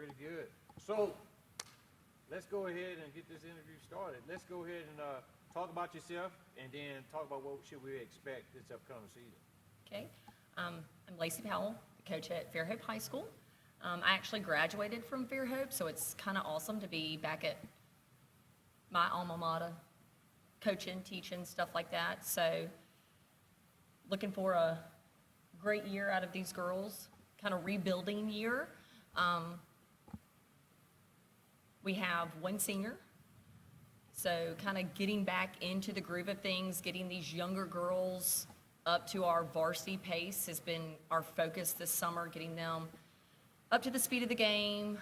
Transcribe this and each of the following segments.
Pretty good. So let's go ahead and get this interview started. Let's go ahead and talk about yourself, and then talk about what should we expect this upcoming season. Okay. I'm Lacey Powell, the coach at Fairhope High School. I actually graduated from Fairhope, so it's kind of awesome to be back at my alma mater, coaching, teaching, stuff like that. So looking for a great year out of these girls, kind of rebuilding year. We have one senior, so kind of getting back into the groove of things, getting these younger girls up to our varsity pace has been our focus this summer, getting them up to the speed of the game,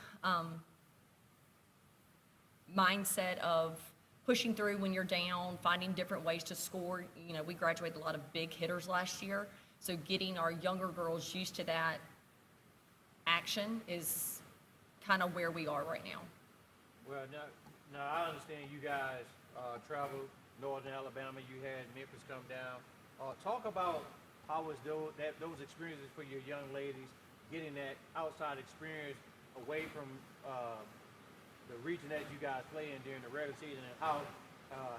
mindset of pushing through when you're down, finding different ways to score. You know, we graduated a lot of big hitters last year, so getting our younger girls used to that action is kind of where we are right now. Well, now I understand you guys traveled northern Alabama. You had Memphis come down. Talk about how was those experiences for your young ladies, getting that outside experience away from the region that you guys play in during the regular season, and how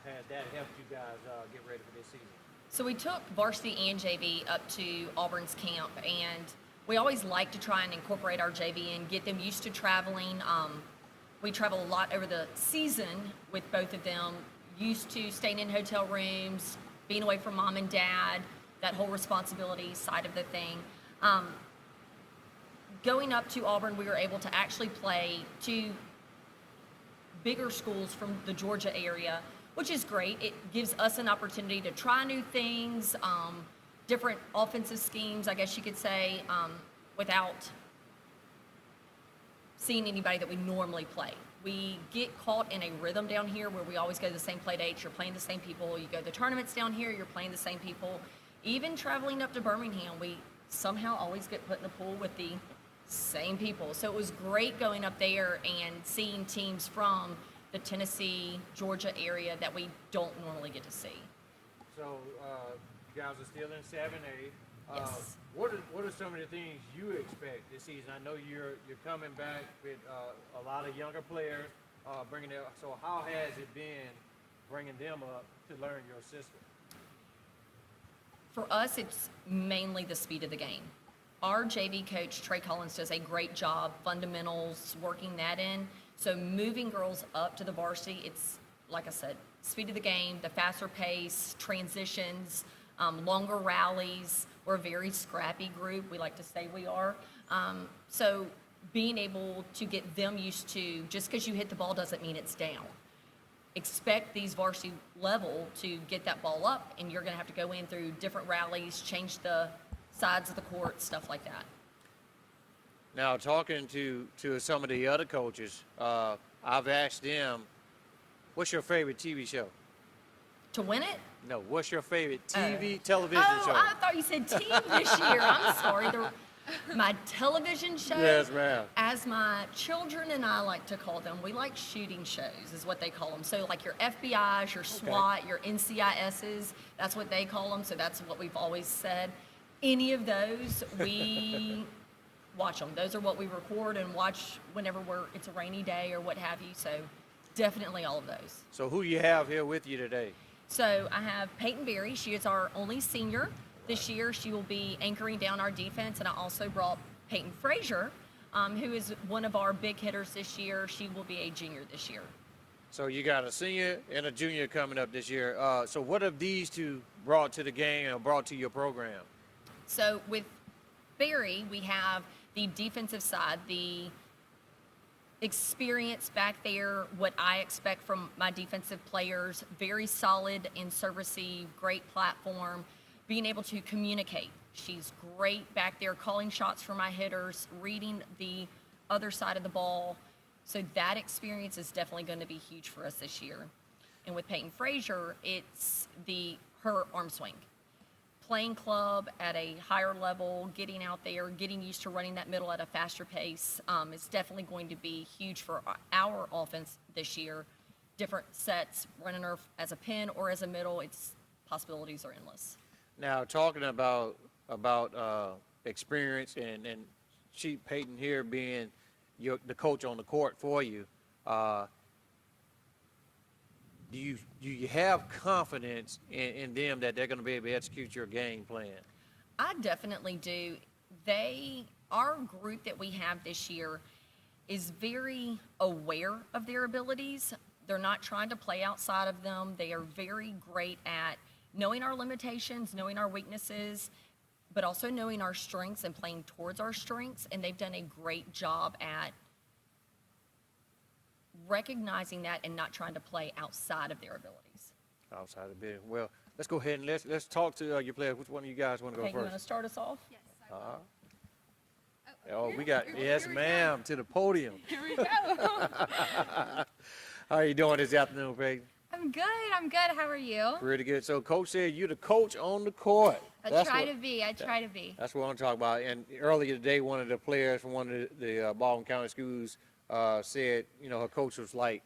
has that helped you guys get ready for this season? So we took varsity and JV up to Auburn's camp, and we always like to try and incorporate our JV and get them used to traveling. We travel a lot over the season with both of them, used to staying in hotel rooms, being away from mom and dad, that whole responsibility side of the thing. Going up to Auburn, we were able to actually play two bigger schools from the Georgia area, which is great. It gives us an opportunity to try new things, different offensive schemes, I guess you could say, without seeing anybody that we normally play. We get caught in a rhythm down here where we always go to the same play dates. You're playing the same people. You go to the tournaments down here, you're playing the same people. Even traveling up to Birmingham, we somehow always get put in the pool with the same people. So it was great going up there and seeing teams from the Tennessee, Georgia area that we don't normally get to see. So you guys are still in 7A. Yes. What are some of the things you expect this season? I know you're coming back with a lot of younger players, bringing them. So how has it been bringing them up to learn your system? For us, it's mainly the speed of the game. Our JV coach, Trey Collins, does a great job, fundamentals, working that in. So moving girls up to the varsity, it's, like I said, speed of the game, the faster pace, transitions, longer rallies. We're a very scrappy group. We like to say we are. So being able to get them used to, just because you hit the ball doesn't mean it's down. Expect these varsity level to get that ball up, and you're going to have to go in through different rallies, change the sides of the court, stuff like that. Now, talking to some of the other coaches, I've asked them, what's your favorite TV show? To win it? No, what's your favorite television show? I thought you said team this year. I'm sorry. My television show, Yes, ma'am. as my children and I like to call them, we like shooting shows is what they call them. So like your FBIs, your SWAT, your NCISs, that's what they call them. So that's what we've always said. Any of those, we watch them. Those are what we record and watch whenever it's a rainy day or what have you. So definitely all of those. So who you have here with you today? So I have Peyton Berry. She is our only senior this year. She will be anchoring down our defense. And I also brought Peyton Frazier, who is one of our big hitters this year. She will be a junior this year. So you got a senior and a junior coming up this year. So what have these two brought to the game and brought to your program? So with Berry, we have the defensive side, the experience back there, what I expect from my defensive players, very solid in servicey, great platform, being able to communicate. She's great back there calling shots for my hitters, reading the other side of the ball. So that experience is definitely going to be huge for us this year. And with Peyton Frazier, it's her arm swing. Playing club at a higher level, getting out there, getting used to running that middle at a faster pace is definitely going to be huge for our offense this year. Different sets, running her as a pin or as a middle, its possibilities are endless. Now, talking about experience and Peyton here being the coach on the court for you. Do you have confidence in them that they're going to be able to execute your game plan? I definitely do. Our group that we have this year is very aware of their abilities. They're not trying to play outside of them. They are very great at knowing our limitations, knowing our weaknesses, but also knowing our strengths and playing towards our strengths. And they've done a great job at recognizing that and not trying to play outside of their abilities. Outside of it. Well, let's go ahead and let's talk to your players. Which one of you guys want to go Okay, you want to first? start us off? Yes, I will. Oh, we got yes, ma'am, to the podium. Here we go. How are you doing this afternoon, Peyton? I'm good. I'm good. How are you? Pretty good. So, Coach said you're the coach on the court. I try to be. That's what I'm talking about. And earlier today, one of the players from one of the Baldwin County schools said, her coach was like,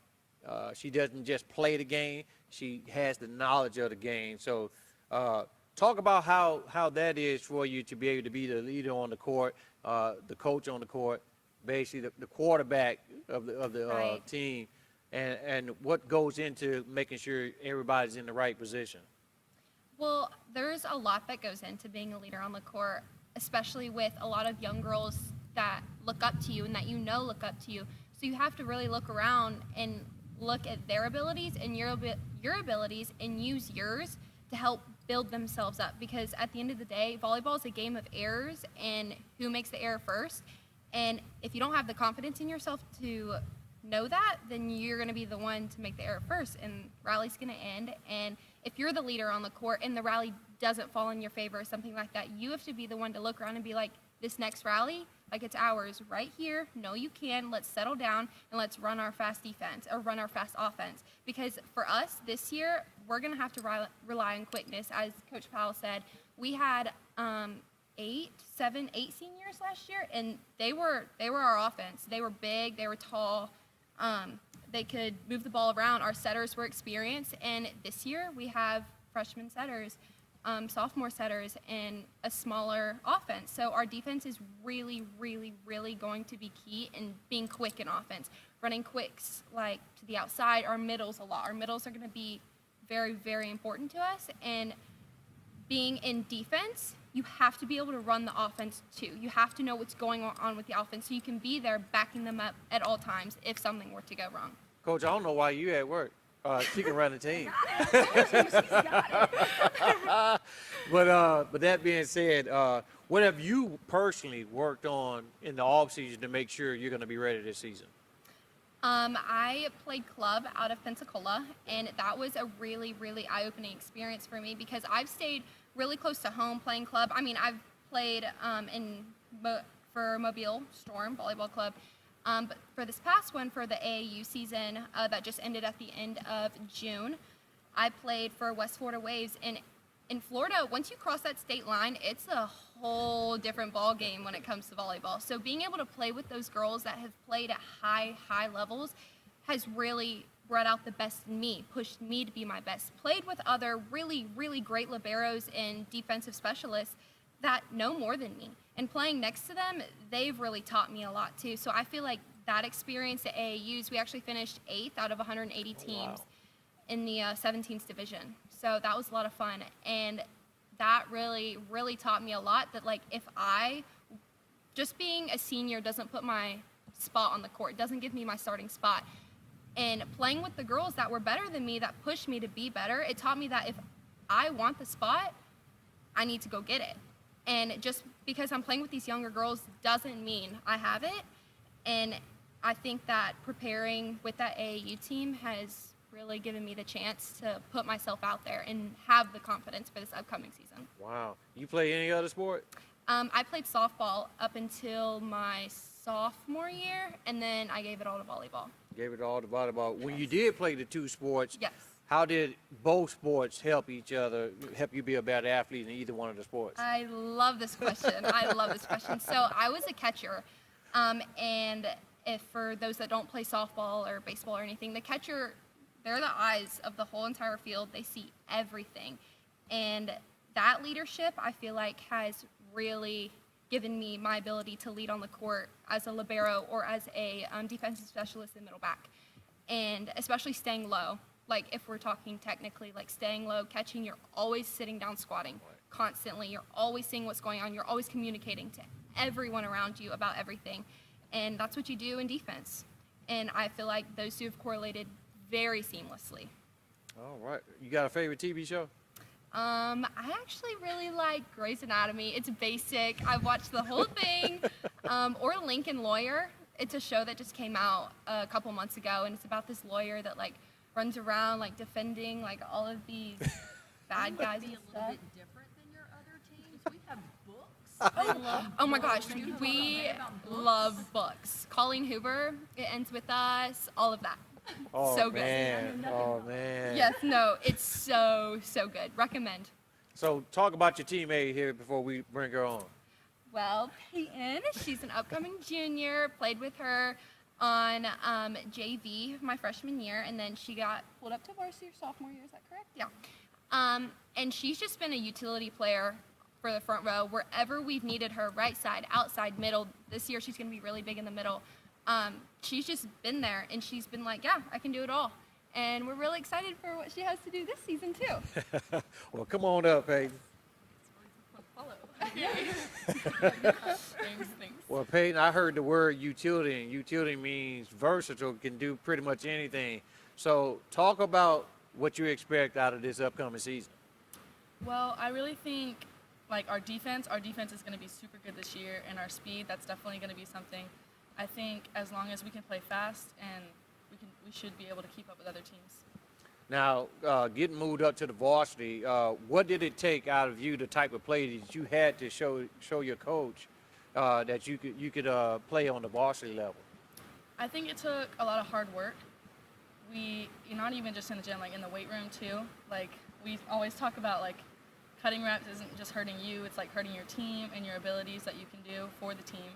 she doesn't just play the game, she has the knowledge of the game. So, talk about how that is for you to be able to be the leader on the court, the coach on the court, basically the quarterback of the Right. team, and what goes into making sure everybody's in the right position. Well, there's a lot that goes into being a leader on the court, especially with a lot of young girls that look up to you and that look up to you. So you have to really look around and look at their abilities and your abilities and use yours to help build themselves up. Because at the end of the day, volleyball is a game of errors and who makes the error first. And if you don't have the confidence in yourself to know that, then you're going to be the one to make the error first, and rally's going to end. And if you're the leader on the court and the rally doesn't fall in your favor or something like that, you have to be the one to look around and be like, this next rally, like it's ours right here. No, you can. Let's settle down and let's run our fast defense or run our fast offense. Because for us this year, we're going to have to rely on quickness. As Coach Powell said, we had 8 seniors last year, and they were our offense. They were big. They were tall. They could move the ball around. Our setters were experienced, and this year we have freshman setters, sophomore setters, and a smaller offense. So our defense is really, really, really going to be key in being quick in offense, running quicks like to the outside. Our middles a lot. Our middles are going to be very, very important to us, and being in defense, you have to be able to run the offense too. You have to know what's going on with the offense so you can be there backing them up at all times if something were to go wrong. Coach, I don't know why you at work. She can run the team. But that being said, what have you personally worked on in the offseason to make sure you're going to be ready this season? I played club out of Pensacola, and that was a really, really eye-opening experience for me because I've stayed really close to home playing club. I mean, I've played for Mobile Storm Volleyball Club, but for this past one, for the AAU season that just ended at the end of June, I played for West Florida Waves, and in Florida, once you cross that state line, it's a whole different ball game when it comes to volleyball. So being able to play with those girls that have played at high levels has really brought out the best in me, pushed me to be my best. Played with other really, really great liberos and defensive specialists that know more than me. And playing next to them, they've really taught me a lot too. So I feel like that experience at AAUs, we actually finished 8th out of 180 teams in the 17th division. So that was a lot of fun. And that really, really taught me a lot that, like, if just being a senior doesn't put my spot on the court, doesn't give me my starting spot. And playing with the girls that were better than me, that pushed me to be better, it taught me that if I want the spot, I need to go get it. And just because I'm playing with these younger girls doesn't mean I have it. And I think that preparing with that AAU team has really given me the chance to put myself out there and have the confidence for this upcoming season. Wow. You play any other sport? I played softball up until my sophomore year, and then I gave it all to volleyball. Gave it all to volleyball. When you did play the two sports, Yes. how did both sports help each other, help you be a better athlete in either one of the sports? I love this question. So I was a catcher, and if for those that don't play softball or baseball or anything, the catcher, they're the eyes of the whole entire field. They see everything. And that leadership, I feel like, has really given me my ability to lead on the court as a libero or as a defensive specialist in middle back. And especially staying low. Like if we're talking technically, like staying low, catching, you're always sitting down squatting constantly. You're always seeing what's going on. You're always communicating to everyone around you about everything. And that's what you do in defense. And I feel like those two have correlated very seamlessly. All right. You got a favorite TV show? I actually really like Grey's Anatomy. It's basic. I've watched the whole thing. Or Lincoln Lawyer. It's a show that just came out a couple months ago, and it's about this lawyer that like runs around like defending like all of these bad guys and A little stuff. bit different than your other teams. We have books. Oh my gosh, we love books. Colleen Hoover, It Ends With Us, all of that. Oh, So good. man. Oh, man. Yes, no, it's so good. Recommend. So talk about your teammate here before we bring her on. Well, Peyton, she's an upcoming junior. Played with her on JV my freshman year, and then she got pulled up to varsity her sophomore year. Is that correct? Yeah. And she's just been a utility player for the front row wherever we've needed her, right side, outside, middle. This year she's going to be really big in the middle. She's just been there, and she's been like, yeah, I can do it all. And we're really excited for what she has to do this season, too. Well, come on up, Peyton. Well, Peyton, I heard the word utility, and utility means versatile, can do pretty much anything. So talk about what you expect out of this upcoming season. Well, I really think like our defense is going to be super good this year, and our speed, that's definitely going to be something. I think as long as we can play fast, and we should be able to keep up with other teams. Now, getting moved up to the varsity, what did it take out of you, the type of play that you had to show your coach that you could play on the varsity level? I think it took a lot of hard work. You're not even just in the gym, like in the weight room too. Like we always talk about, like cutting reps isn't just hurting you; it's like hurting your team and your abilities that you can do for the team.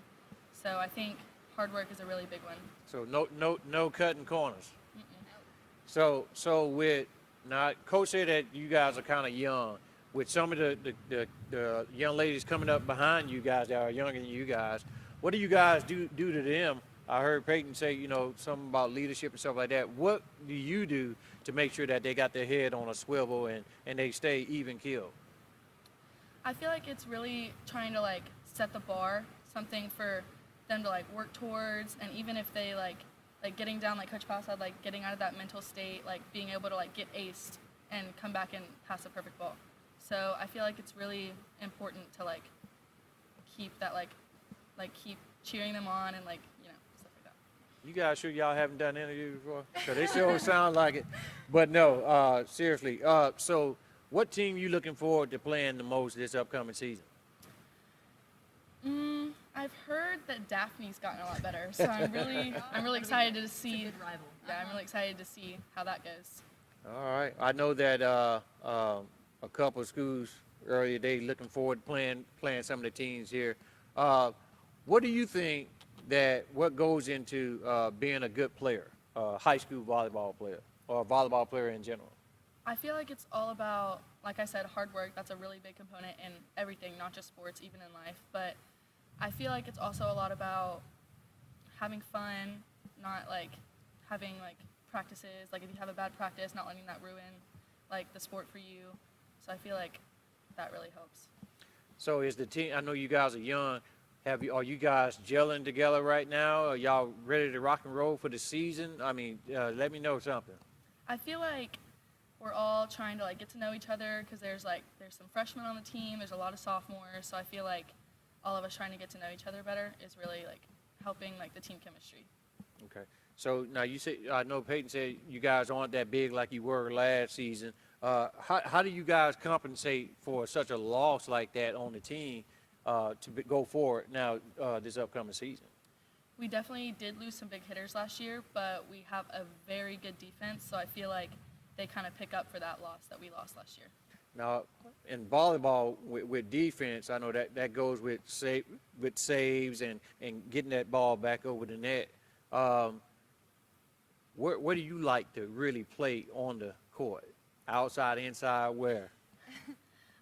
So I think hard work is a really big one. So no cutting corners. So with now, Coach said that you guys are kind of young. With some of the young ladies coming up behind you guys that are younger than you guys, what do you guys do to them? I heard Peyton say, something about leadership and stuff like that. What do you do to make sure that they got their head on a swivel and they stay even keeled? I feel like it's really trying to like set the bar, something for them to like work towards, and even if they like getting down, like Coach Powell said, like getting out of that mental state, like being able to like get aced and come back and pass a perfect ball. So I feel like it's really important to like keep that like keep cheering them on and like stuff like that. You guys sure y'all haven't done an interview before? Because they sure sound like it. But no, seriously. So what team you looking forward to playing the most this upcoming season? I've heard that Daphne's gotten a lot better, so I'm really excited to see. It's a good rival. Yeah, I'm really excited to see how that goes. All right. I know that a couple of schools earlier today looking forward to playing some of the teams here. What do you think what goes into being a good player, high school volleyball player, or a volleyball player in general? I feel like it's all about, like I said, hard work. That's a really big component in everything, not just sports, even in life. But I feel like it's also a lot about having fun, not like having like practices. Like if you have a bad practice, not letting that ruin like the sport for you. So I feel like that really helps. So is the team? I know you guys are young. Are you guys gelling together right now? Are y'all ready to rock and roll for the season? I mean, let me know something. I feel like we're all trying to like get to know each other because there's some freshmen on the team. There's a lot of sophomores. So I feel like all of us trying to get to know each other better is really like helping like the team chemistry. Okay. So now I know Peyton said you guys aren't that big like you were last season. How do you guys compensate for such a loss like that on the team go forward now this upcoming season? We definitely did lose some big hitters last year, but we have a very good defense, so I feel like they kind of pick up for that loss that we lost last year. Now, in volleyball with defense, I know that goes with saves and getting that ball back over the net. Where do you like to really play on the court? Outside, inside, where?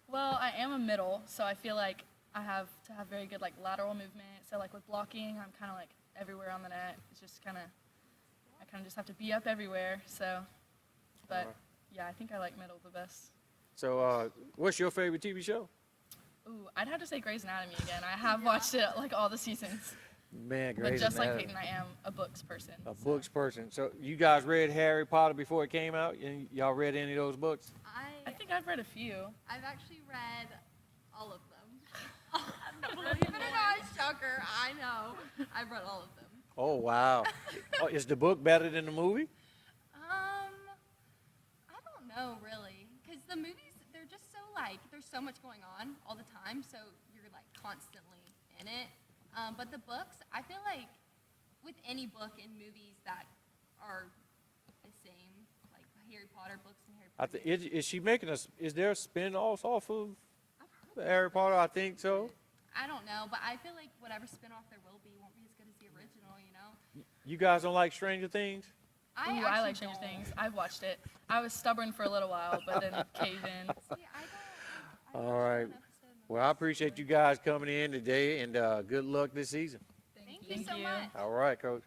Well, I am a middle, so I feel like I have to have very good like lateral movement. So like with blocking, I'm kind of like everywhere on the net. It's just I kind of just have to be up everywhere. So, but Alright. yeah, I think I like middle the best. So, what's your favorite TV show? Ooh, I'd have to say Grey's Anatomy again. I have watched it like all the seasons. Man, But Grey's just like Anatomy. Peyton, I am a books person. A so. books person. So you guys read Harry Potter before it came out? And y'all read any of those books? I think I've read a few. I've actually read all of them. Believe it or not, shocker, I know. I've read all of them. Oh, wow. Oh, is the book better than the movie? I don't know really, because the movies, they're just so like, there's so much going on all the time, so you're like constantly in it. But the books, I feel like with any book and movies that are the same, like Harry Potter books and Harry I Potter th- is she making us? Is there a spin-off off of I've heard Harry Potter? I think so. I don't know, but I feel like whatever spin-off there will be won't be as good as the original, you know? You guys don't like Stranger Things? Ooh, I actually like Stranger don't. Things. I've watched it. I was stubborn for a little while, but then cave in. See, I don't All watch right. one episode in the Well, I appreciate you guys coming in today, and good luck this season. Thank you Thank so you. much. All right, Coach.